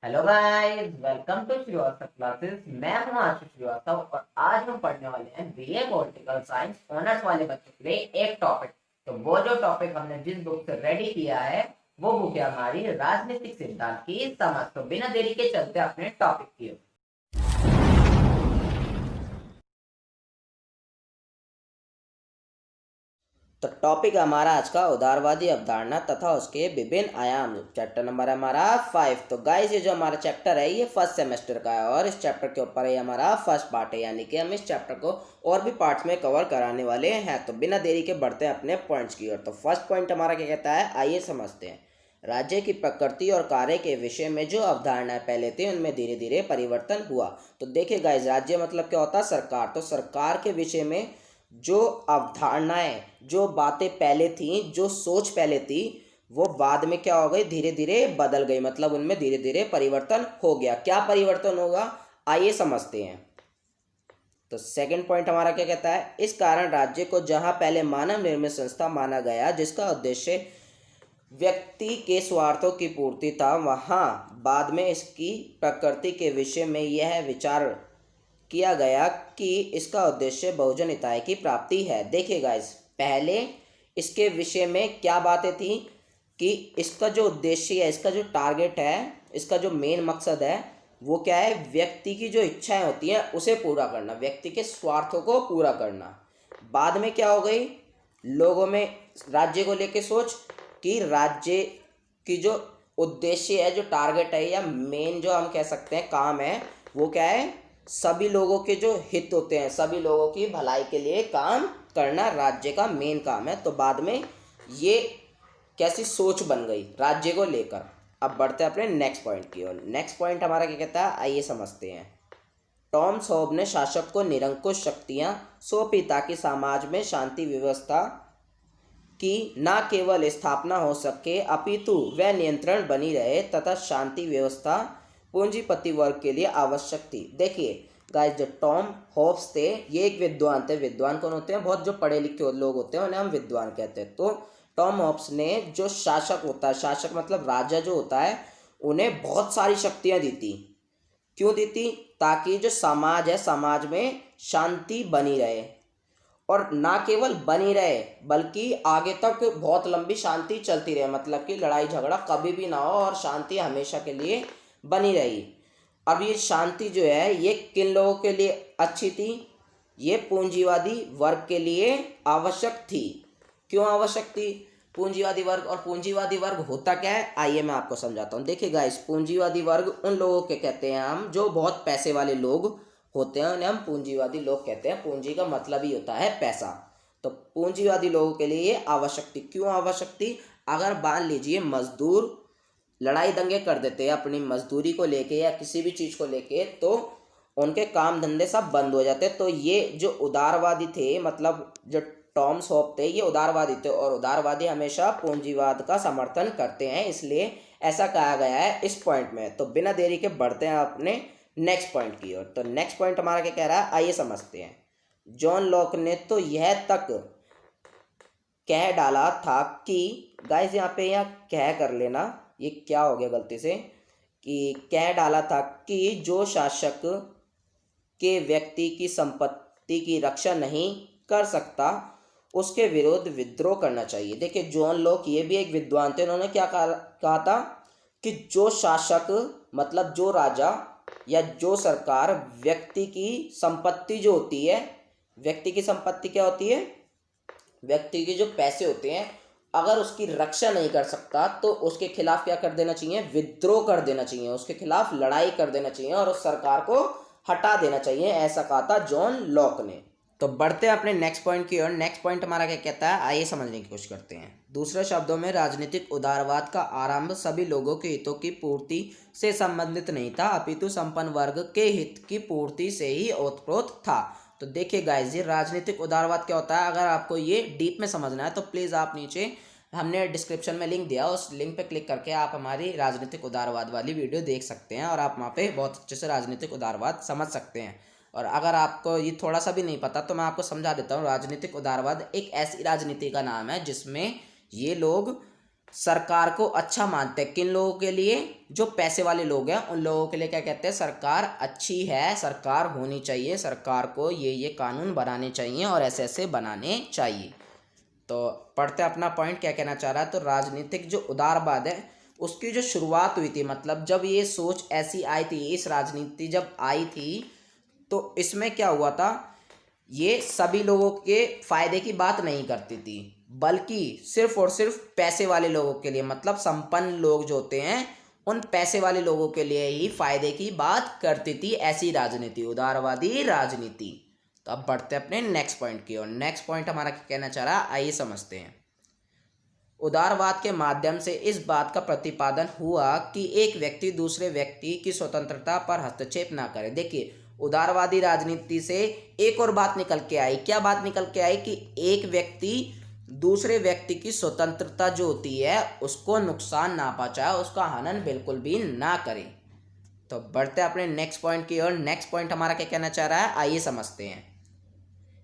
Hello guys, welcome to Srivastava classes. मैं हूं आशीष श्रीवास्तव और आज हम पढ़ने वाले हैं बीए पॉलिटिकल साइंस ऑनर्स वाले बच्चों के लिए एक टॉपिक। तो वो जो टॉपिक हमने जिस बुक से रेडी किया है वो बुक है हमारी राजनीतिक सिद्धांत की समझ। तो बिना देरी के चलते अपने टॉपिक की ओर। तो टॉपिक हमारा आज का उदारवादी अवधारणा तथा उसके विभिन्न आयाम। चैप्टर नंबर हमारा 5। तो गाइस ये जो हमारा चैप्टर है ये फर्स्ट सेमेस्टर का है और इस चैप्टर के ऊपर ये हमारा फर्स्ट पार्ट है, यानी कि हम इस चैप्टर को और भी पार्ट्स में कवर कराने वाले हैं। तो बिना देरी के बढ़ते हैं अपने पॉइंट्स की ओर। तो फर्स्ट पॉइंट हमारा क्या कहता है, आइए समझते हैं। राज्य की प्रकृति और कार्य के विषय में जो अवधारणाएं पहले थी उनमें धीरे धीरे परिवर्तन हुआ। तो देखिए गाइस, राज्य मतलब क्या होता है, सरकार। तो सरकार के विषय में जो अवधारणाएं, जो बातें पहले थी, जो सोच पहले थी, वो बाद में क्या हो गई, धीरे धीरे बदल गई। मतलब उनमें धीरे धीरे परिवर्तन हो गया। क्या परिवर्तन होगा, आइए समझते हैं। तो सेकंड पॉइंट हमारा क्या कहता है, इस कारण राज्य को जहां पहले मानव निर्मित संस्था माना गया जिसका उद्देश्य व्यक्ति के स्वार्थों की पूर्ति था, वहां बाद में इसकी प्रकृति के विषय में यह विचार किया गया कि इसका उद्देश्य बहुजन हिताय की प्राप्ति है। देखिए गाइस, पहले इसके विषय में क्या बातें थी कि इसका जो उद्देश्य है, इसका जो टारगेट है, इसका जो मेन मकसद है वो क्या है, व्यक्ति की जो इच्छाएं होती हैं उसे पूरा करना, व्यक्ति के स्वार्थों को पूरा करना। बाद में क्या हो गई, लोगों में राज्य को लेके सोच कि राज्य की जो उद्देश्य है, जो टारगेट है या मेन जो हम कह सकते हैं काम है, वो क्या है, सभी लोगों के जो हित होते हैं, सभी लोगों की भलाई के लिए काम करना राज्य का मेन काम है। तो बाद में ये कैसी सोच बन गई राज्य को लेकर। अब बढ़ते हैं अपने नेक्स्ट पॉइंट की ओर। नेक्स्ट पॉइंट हमारा क्या कहता है, आइए समझते हैं। टॉमस होब ने शासक को निरंकुश शक्तियां सौंपी ताकि समाज में शांति व्यवस्था की न केवल स्थापना हो सके अपितु वह नियंत्रण बनी रहे तथा शांति व्यवस्था पूंजीपति वर्ग के लिए आवश्यक थी। देखिए गाइस, जो टॉम होब्स थे ये एक विद्वान थे। विद्वान कौन होते हैं, बहुत जो पढ़े लिखे लोग होते हैं उन्हें हम विद्वान कहते हैं। तो टॉम होब्स ने जो शासक होता है, शासक मतलब राजा जो होता है, उन्हें बहुत सारी शक्तियां दी थी। क्यों दी थी, ताकि जो समाज है, समाज में शांति बनी रहे, और ना केवल बनी रहे बल्कि आगे तक बहुत लंबी शांति चलती रहे। मतलब कि लड़ाई झगड़ा कभी भी ना हो और शांति हमेशा के लिए बनी रही। अब ये शांति जो है ये किन लोगों के लिए अच्छी थी, ये पूंजीवादी वर्ग के लिए आवश्यक थी। क्यों आवश्यक थी पूंजीवादी वर्ग, और पूंजीवादी वर्ग होता क्या है, आइए मैं आपको समझाता हूँ। देखिए गाइस, पूंजीवादी वर्ग उन लोगों के कहते हैं हम जो बहुत पैसे वाले लोग होते हैं, उन्हें हम पूंजीवादी लोग कहते हैं। पूंजी का मतलब ही होता है पैसा। तो पूंजीवादी लोगों के लिए ये आवश्यक थी। क्यों आवश्यक थी, अगर मान लीजिए मजदूर लड़ाई दंगे कर देते हैं अपनी मजदूरी को लेके या किसी भी चीज़ को लेके, तो उनके काम धंधे सब बंद हो जाते। तो ये जो उदारवादी थे, मतलब जो टॉमस होब थे, ये उदारवादी थे और उदारवादी हमेशा पूंजीवाद का समर्थन करते हैं, इसलिए ऐसा कहा गया है इस पॉइंट में। तो बिना देरी के बढ़ते हैं अपने नेक्स्ट पॉइंट की ओर। तो नेक्स्ट पॉइंट हमारा क्या कह रहा है, आइए समझते हैं। जॉन लॉक ने तो यह तक कह डाला था कि, गाइस यहाँ पे यहाँ कह कर लेना, ये क्या हो गया गलती से, कि कह डाला था कि जो शासक के व्यक्ति की संपत्ति की रक्षा नहीं कर सकता उसके विरुद्ध विद्रोह करना चाहिए। देखिए जॉन लॉक ये भी एक विद्वान थे। उन्होंने क्या कहा था कि जो शासक मतलब जो राजा या जो सरकार व्यक्ति की संपत्ति जो होती है, व्यक्ति की संपत्ति क्या होती है, व्यक्ति के जो पैसे होते हैं, अगर उसकी रक्षा नहीं कर सकता तो उसके खिलाफ क्या कर देना चाहिए, विद्रोह कर देना चाहिए, उसके खिलाफ लड़ाई कर देना चाहिए और उस सरकार को हटा देना चाहिए। ऐसा कहा था जॉन लॉक ने। तो बढ़ते हैं अपने नेक्स्ट पॉइंट की ओर। नेक्स्ट पॉइंट हमारा क्या कहता है, आइए समझने की कोशिश करते हैं। दूसरे शब्दों में राजनीतिक उदारवाद का आरंभ सभी लोगों के हितों की पूर्ति से संबंधित नहीं था अपितु संपन्न वर्ग के हित की पूर्ति से ही ओतप्रोत था। तो देखिए गाइस, ये राजनीतिक उदारवाद क्या होता है, अगर आपको ये डीप में समझना है तो प्लीज़ आप नीचे हमने डिस्क्रिप्शन में लिंक दिया, उस लिंक पे क्लिक करके आप हमारी राजनीतिक उदारवाद वाली वीडियो देख सकते हैं और आप वहाँ पे बहुत अच्छे से राजनीतिक उदारवाद समझ सकते हैं। और अगर आपको ये थोड़ा सा भी नहीं पता तो मैं आपको समझा देता हूँ। राजनीतिक उदारवाद एक ऐसी राजनीति का नाम है जिसमें ये लोग सरकार को अच्छा मानते हैं। किन लोगों के लिए? जो पैसे वाले लोग हैं उन लोगों के लिए क्या कहते हैं? सरकार अच्छी है, सरकार होनी चाहिए, सरकार को ये कानून बनाने चाहिए और ऐसे ऐसे बनाने चाहिए। तो पढ़ते अपना पॉइंट क्या कहना चाह रहा है। तो राजनीतिक जो उदारवाद है उसकी जो शुरुआत हुई थी, मतलब जब ये सोच ऐसी आई थी, इस राजनीति जब आई थी, तो इसमें क्या हुआ था, ये सभी लोगों के फायदे की बात नहीं करती थी, बल्कि सिर्फ और सिर्फ पैसे वाले लोगों के लिए, मतलब संपन्न लोग जो होते हैं उन पैसे वाले लोगों के लिए ही फायदे की बात करती थी ऐसी राजनीति, उदारवादी राजनीति। तो अब बढ़ते हैं अपने नेक्स्ट पॉइंट की ओर। नेक्स्ट पॉइंट हमारा क्या कहना चाह रहा है, आइए समझते हैं। उदारवाद के माध्यम से इस बात का प्रतिपादन हुआ कि एक व्यक्ति दूसरे व्यक्ति की स्वतंत्रता पर हस्तक्षेप ना करे। देखिए, उदारवादी राजनीति से एक और बात निकल के आई। क्या बात निकल के आई? कि एक व्यक्ति दूसरे व्यक्ति की स्वतंत्रता जो होती है उसको नुकसान ना पहुंचाए, उसका हनन बिल्कुल भी ना करे। तो बढ़ते हैं अपने नेक्स्ट पॉइंट की ओर। नेक्स्ट पॉइंट हमारा क्या कहना चाह रहा है, आइए समझते हैं।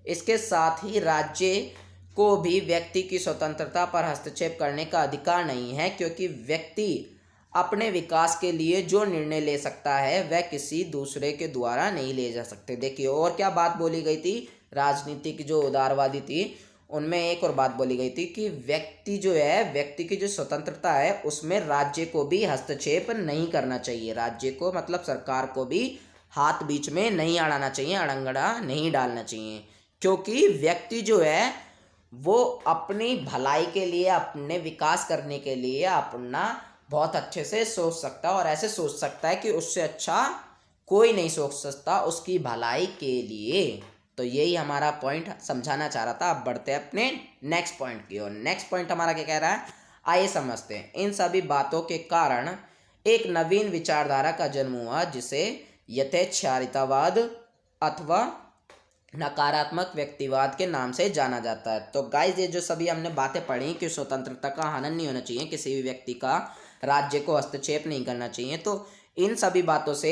इसके साथ ही राज्य को भी व्यक्ति की स्वतंत्रता पर हस्तक्षेप करने का अधिकार नहीं है, क्योंकि व्यक्ति अपने विकास के लिए जो निर्णय ले सकता है वह किसी दूसरे के द्वारा नहीं ले जा सकते। देखिए, और क्या बात बोली गई थी, राजनीतिक जो उदारवादी थी उनमें एक और बात बोली गई थी कि व्यक्ति जो है, व्यक्ति की जो स्वतंत्रता है उसमें राज्य को भी हस्तक्षेप नहीं करना चाहिए। राज्य को मतलब सरकार को भी हाथ बीच में नहीं अड़ाना चाहिए, अड़ंगड़ा नहीं डालना चाहिए, क्योंकि व्यक्ति जो है वो अपनी भलाई के लिए, अपने विकास करने के लिए अपना बहुत अच्छे से सोच सकता है, और ऐसे सोच सकता है कि उससे अच्छा कोई नहीं सोच सकता उसकी भलाई के लिए। तो यही हमारा पॉइंट समझाना चाह रहा था। अब बढ़ते हैं अपने नेक्स्ट पॉइंट की ओर। नेक्स्ट पॉइंट हमारा क्या कह रहा है, आइए समझते हैं। इन सभी बातों के कारण एक नवीन विचारधारा का जन्म हुआ जिसे यथेच्छारितावाद अथवा नकारात्मक व्यक्तिवाद के नाम से जाना जाता है। तो गाइस, ये जो सभी हमने बातें पढ़ी कि स्वतंत्रता का हनन नहीं होना चाहिए, किसी भी व्यक्ति का राज्य को हस्तक्षेप नहीं करना चाहिए, तो इन सभी बातों से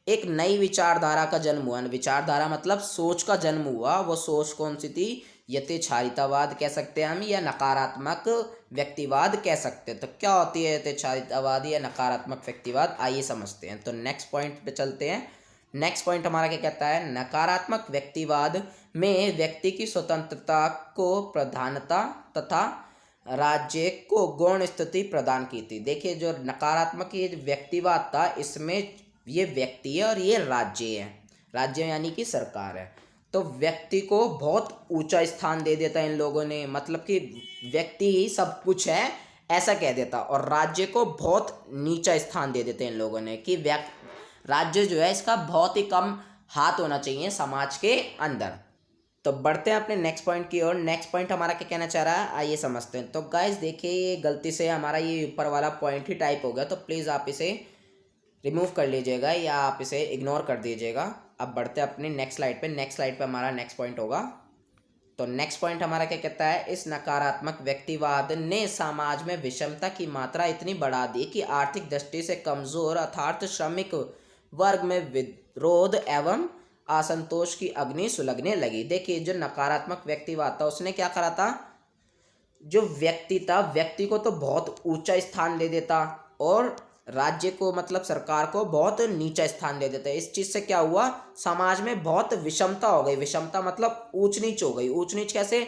एक नई विचारधारा का जन्म हुआ। विचारधारा मतलब सोच का जन्म हुआ। वो सोच कौन सी थी? यथेच्छारितावाद कह सकते हैं हम, या नकारात्मक व्यक्तिवाद कह सकते हैं। तो क्या होती है यथेच्छारितावाद या नकारात्मक व्यक्तिवाद, आइए समझते हैं। तो नेक्स्ट पॉइंट पे चलते हैं। नेक्स्ट पॉइंट हमारा क्या कहता है, नकारात्मक व्यक्तिवाद में व्यक्ति की स्वतंत्रता को प्रधानता तथा राज्य को गौण स्थिति प्रदान की थी। देखिए, जो नकारात्मक ये व्यक्तिवाद था इसमें ये व्यक्ति है और ये राज्य है। राज्य यानी कि सरकार है। तो व्यक्ति को बहुत ऊंचा स्थान दे देता है इन लोगों ने, मतलब कि व्यक्ति ही सब कुछ है ऐसा कह देता, और राज्य को बहुत नीचा स्थान दे देते हैं इन लोगों ने कि राज्य जो है इसका बहुत ही कम हाथ होना चाहिए समाज के अंदर। तो बढ़ते हैं अपने नेक्स्ट पॉइंट की ओर। नेक्स्ट पॉइंट हमारा क्या कहना चाह रहा है, आइए समझते हैं। तो गाइस देखिए, ये गलती से हमारा ये ऊपर वाला पॉइंट ही टाइप हो गया, तो प्लीज़ आप इसे रिमूव कर लीजिएगा या आप इसे इग्नोर कर दीजिएगा। अब बढ़ते हैं अपनी नेक्स्ट स्लाइड पे। नेक्स्ट स्लाइड पे हमारा नेक्स्ट पॉइंट होगा। तो नेक्स्ट पॉइंट हमारा क्या कहता है, इस नकारात्मक व्यक्तिवाद ने समाज में विषमता की मात्रा इतनी बढ़ा दी कि आर्थिक दृष्टि से कमजोर अर्थात श्रमिक वर्ग में विरोध एवं असंतोष की अग्नि सुलगने लगी। देखिए, जो नकारात्मक व्यक्तिवाद था उसने क्या करा था, जो व्यक्ति था व्यक्ति को तो बहुत ऊंचा स्थान दे देता और राज्य को मतलब सरकार को बहुत नीचा स्थान दे देता है। इस चीज़ से क्या हुआ, समाज में बहुत विषमता हो गई। विषमता मतलब ऊंच नीच हो गई। ऊंच नीच कैसे,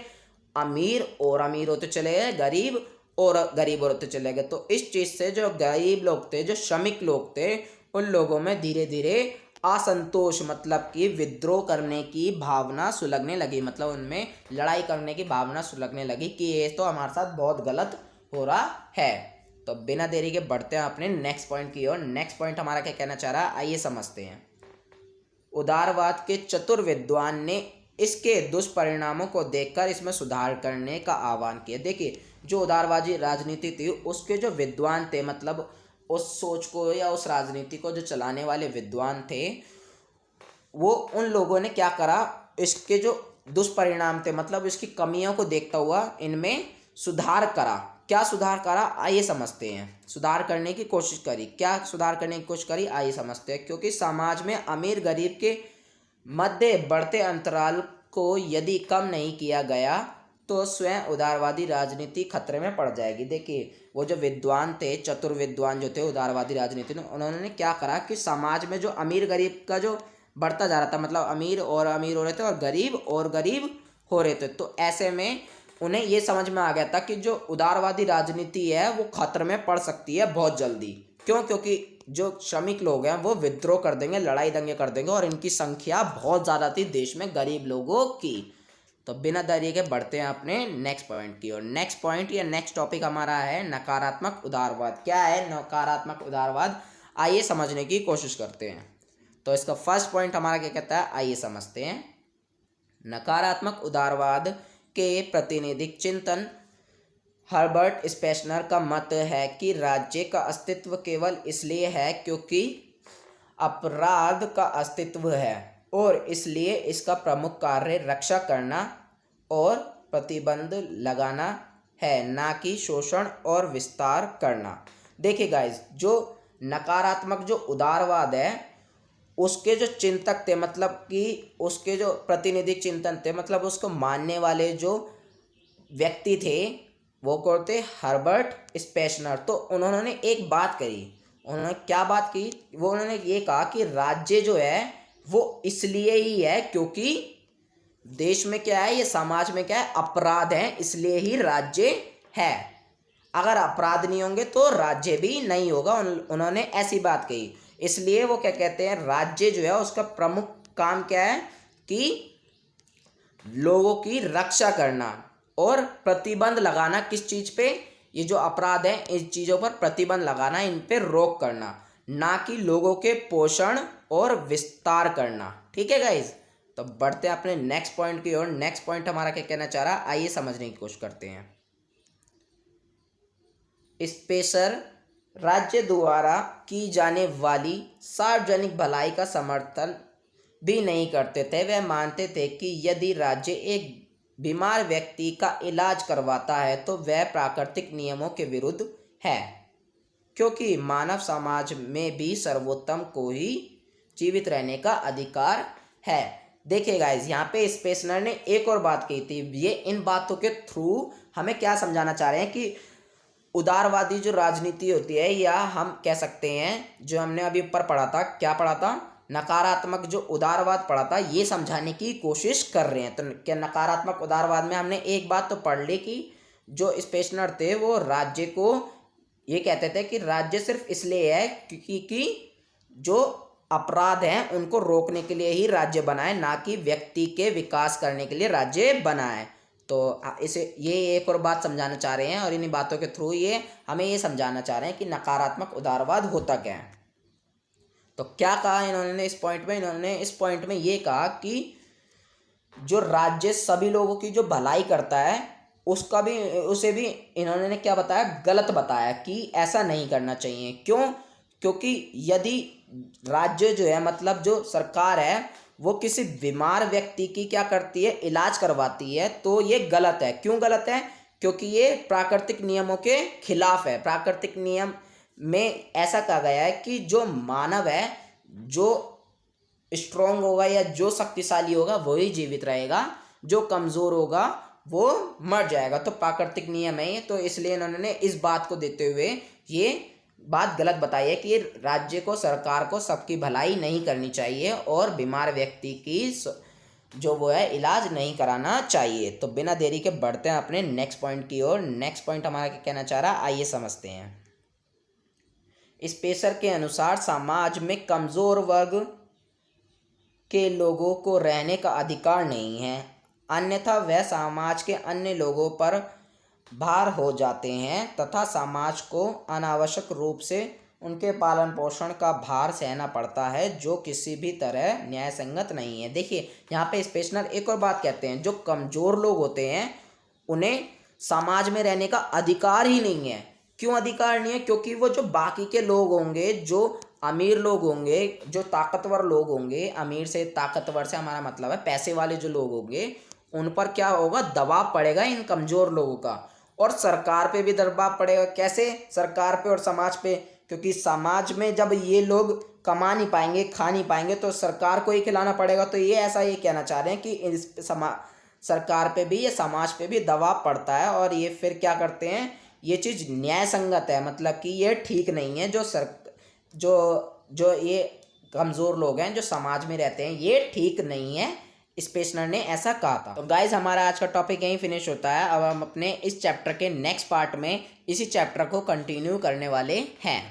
अमीर और अमीर होते चले गए, गरीब और गरीब होते चले गए। तो इस चीज़ से जो गरीब लोग थे, जो श्रमिक लोग थे, उन लोगों में धीरे धीरे असंतोष मतलब कि विद्रोह करने की भावना सुलगने लगी, मतलब उनमें लड़ाई करने की भावना सुलगने लगी कि ये तो हमारे साथ बहुत गलत हो रहा है। तो बिना देरी के बढ़ते हैं अपने नेक्स्ट पॉइंट की ओर। नेक्स्ट पॉइंट हमारा क्या कहना चाह रहा है, आइए समझते हैं। उदारवाद के चतुर विद्वान ने इसके दुष्परिणामों को देखकर इसमें सुधार करने का आह्वान किया। देखिए, जो उदारवादी राजनीति थी उसके जो विद्वान थे, मतलब उस सोच को या उस राजनीति को जो चलाने वाले विद्वान थे, वो उन लोगों ने क्या करा, इसके जो दुष्परिणाम थे मतलब इसकी कमियों को देखता हुआ इनमें सुधार करा। क्या सुधार करा, आइए समझते हैं। सुधार करने की कोशिश करी। क्या सुधार करने की कोशिश करी, आइए समझते हैं। क्योंकि समाज में अमीर गरीब के मध्य बढ़ते अंतराल को यदि कम नहीं किया गया तो स्वयं उदारवादी राजनीति खतरे में पड़ जाएगी। देखिए वो जो विद्वान थे, चतुर विद्वान जो थे उदारवादी राजनीति में, उन्होंने क्या करा कि समाज में जो अमीर गरीब का जो बढ़ता जा रहा था, मतलब अमीर और अमीर हो रहे थे और गरीब हो रहे थे, तो ऐसे में उन्हें ये समझ में आ गया था कि जो उदारवादी राजनीति है वो खतरे में पड़ सकती है बहुत जल्दी। क्यों? क्योंकि जो श्रमिक लोग हैं वो विद्रोह कर देंगे, लड़ाई दंगे कर देंगे, और इनकी संख्या बहुत ज़्यादा थी देश में गरीब लोगों की। तो बिना देरी के बढ़ते हैं अपने नेक्स्ट पॉइंट की ओर। नेक्स्ट पॉइंट या नेक्स्ट टॉपिक हमारा है नकारात्मक उदारवाद। क्या है नकारात्मक उदारवाद? आइए समझने की कोशिश करते हैं। तो इसका फर्स्ट पॉइंट हमारा क्या कहता है, आइए समझते हैं। नकारात्मक उदारवाद के प्रातिनिधिक चिंतन हर्बर्ट स्पेशनर का मत है कि राज्य का अस्तित्व केवल इसलिए है क्योंकि अपराध का अस्तित्व है, और इसलिए इसका प्रमुख कार्य रक्षा करना और प्रतिबंध लगाना है, ना कि शोषण और विस्तार करना। देखिए गाइस, जो नकारात्मक जो उदारवाद है उसके जो चिंतक थे, मतलब कि उसके जो प्रतिनिधिक चिंतन थे, मतलब उसको मानने वाले जो व्यक्ति थे वो कौन थे? हर्बर्ट स्पेशनर। तो उन्होंने एक बात कही। उन्होंने क्या बात की? वो उन्होंने ये कहा कि राज्य जो है वो इसलिए ही है क्योंकि देश में क्या है, ये समाज में क्या है, अपराध है, इसलिए ही राज्य है। अगर अपराध नहीं होंगे तो राज्य भी नहीं होगा। उन्होंने ऐसी बात कही। इसलिए वो क्या कहते हैं, राज्य जो है उसका प्रमुख काम क्या है कि लोगों की रक्षा करना और प्रतिबंध लगाना। किस चीज पे? ये जो अपराध है इन चीजों पर प्रतिबंध लगाना, इन पे रोक करना, ना कि लोगों के पोषण और विस्तार करना। ठीक है गाइज, तो बढ़ते हैं अपने नेक्स्ट पॉइंट की ओर। नेक्स्ट पॉइंट हमारा क्या कहना चाह रहा है, आइए समझने की कोशिश करते हैं। स्पेशर राज्य द्वारा की जाने वाली सार्वजनिक भलाई का समर्थन भी नहीं करते थे। वे मानते थे कि यदि राज्य एक बीमार व्यक्ति का इलाज करवाता है तो वह प्राकृतिक नियमों के विरुद्ध है, क्योंकि मानव समाज में भी सर्वोत्तम को ही जीवित रहने का अधिकार है। देखिए गाइज, यहाँ पे स्पेशनर ने एक और बात कही थी। ये इन बातों के थ्रू हमें क्या समझाना चाह रहे हैं कि उदारवादी जो राजनीति होती है, या हम कह सकते हैं जो हमने अभी ऊपर पढ़ा था, क्या पढ़ा था, नकारात्मक जो उदारवाद पढ़ा था, ये समझाने की कोशिश कर रहे हैं। तो क्या नकारात्मक उदारवाद में हमने एक बात तो पढ़ ली कि जो स्पेशनर थे वो राज्य को ये कहते थे कि राज्य सिर्फ इसलिए है क्योंकि जो अपराध हैं उनको रोकने के लिए ही राज्य बनाए, ना कि व्यक्ति के विकास करने के लिए राज्य बनाए। तो इसे ये एक और बात समझाना चाह रहे हैं, और इन्हीं बातों के थ्रू ये हमें ये समझाना चाह रहे हैं कि नकारात्मक उदारवाद होता क्या है। तो क्या कहा इन्होंने इस पॉइंट में? इन्होंने इस पॉइंट में ये कहा कि जो राज्य सभी लोगों की जो भलाई करता है उसका भी, उसे भी इन्होंने क्या बताया, गलत बताया कि ऐसा नहीं करना चाहिए। क्यों? क्योंकि यदि राज्य जो है, मतलब जो सरकार है, वो किसी बीमार व्यक्ति की क्या करती है, इलाज करवाती है, तो ये गलत है। क्यों गलत है? क्योंकि ये प्राकृतिक नियमों के खिलाफ है। प्राकृतिक नियम में ऐसा कहा गया है कि जो मानव है, जो स्ट्रोंग होगा या जो शक्तिशाली होगा वही जीवित रहेगा, जो कमज़ोर होगा वो मर जाएगा। तो प्राकृतिक नियम है ये। तो इसलिए इन्होंने इस बात को देते हुए ये बात गलत बताई है कि राज्य को, सरकार को सबकी भलाई नहीं करनी चाहिए और बीमार व्यक्ति की जो वो है इलाज नहीं कराना चाहिए। तो बिना देरी के बढ़ते हैं अपने नेक्स्ट पॉइंट की ओर। नेक्स्ट पॉइंट हमारा क्या कहना चाह रहा है, आइए समझते हैं। स्पेशर के अनुसार समाज में कमज़ोर वर्ग के लोगों को रहने का अधिकार नहीं है, अन्यथा वह समाज के अन्य लोगों पर भार हो जाते हैं तथा समाज को अनावश्यक रूप से उनके पालन पोषण का भार सहना पड़ता है, जो किसी भी तरह न्यायसंगत नहीं है। देखिए यहाँ पे स्पेशनर एक और बात कहते हैं, जो कमज़ोर लोग होते हैं उन्हें समाज में रहने का अधिकार ही नहीं है। क्यों अधिकार नहीं है? क्योंकि वो जो बाकी के लोग होंगे, जो अमीर लोग होंगे, जो ताकतवर लोग होंगे, अमीर से ताकतवर से हमारा मतलब है पैसे वाले जो लोग होंगे, उन पर क्या होगा, दबाव पड़ेगा इन कमज़ोर लोगों का, और सरकार पे भी दबाव पड़ेगा। कैसे? सरकार पे और समाज पे, क्योंकि समाज में जब ये लोग कमा नहीं पाएंगे, खा नहीं पाएंगे, तो सरकार को ही खिलाना पड़ेगा। तो ये ऐसा ये कहना चाह रहे हैं कि सरकार पे भी, या समाज पे भी दबाव पड़ता है और ये फिर क्या करते हैं, ये चीज़ न्याय संगत है, मतलब कि ये ठीक नहीं है। जो जो ये कमज़ोर लोग हैं जो समाज में रहते हैं, ये ठीक नहीं है। स्पेशनर ने ऐसा कहा था। तो गाइज हमारा आज का टॉपिक यहीं फिनिश होता है। अब हम अपने इस चैप्टर के नेक्स्ट पार्ट में इसी चैप्टर को कंटिन्यू करने वाले हैं।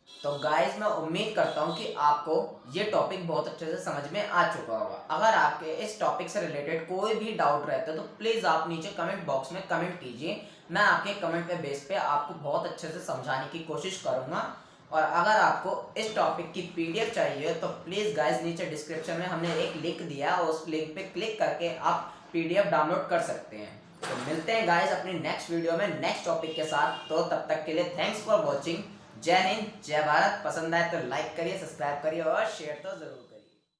तो गाइज मैं उम्मीद करता हूँ कि आपको ये टॉपिक बहुत अच्छे से समझ में आ चुका होगा। अगर आपके इस टॉपिक से रिलेटेड कोई भी डाउट रहता है तो प्लीज़ आप नीचे कमेंट बॉक्स में कमेंट कीजिए। मैं आपके कमेंट पे बेस पे आपको बहुत अच्छे से समझाने की कोशिश करूँगा। और अगर आपको इस टॉपिक की पीडीएफ चाहिए तो प्लीज़ गाइज नीचे डिस्क्रिप्शन में हमने एक लिंक दिया, उस लिंक पे क्लिक करके आप पीडीएफ डाउनलोड कर सकते हैं। तो मिलते हैं गाइज अपनी नेक्स्ट वीडियो में नेक्स्ट टॉपिक के साथ। तो तब तक के लिए थैंक्स फॉर वॉचिंग। जय हिंद, जय भारत। पसंद आए तो लाइक करिए, सब्सक्राइब करिए और शेयर तो जरूर करिए।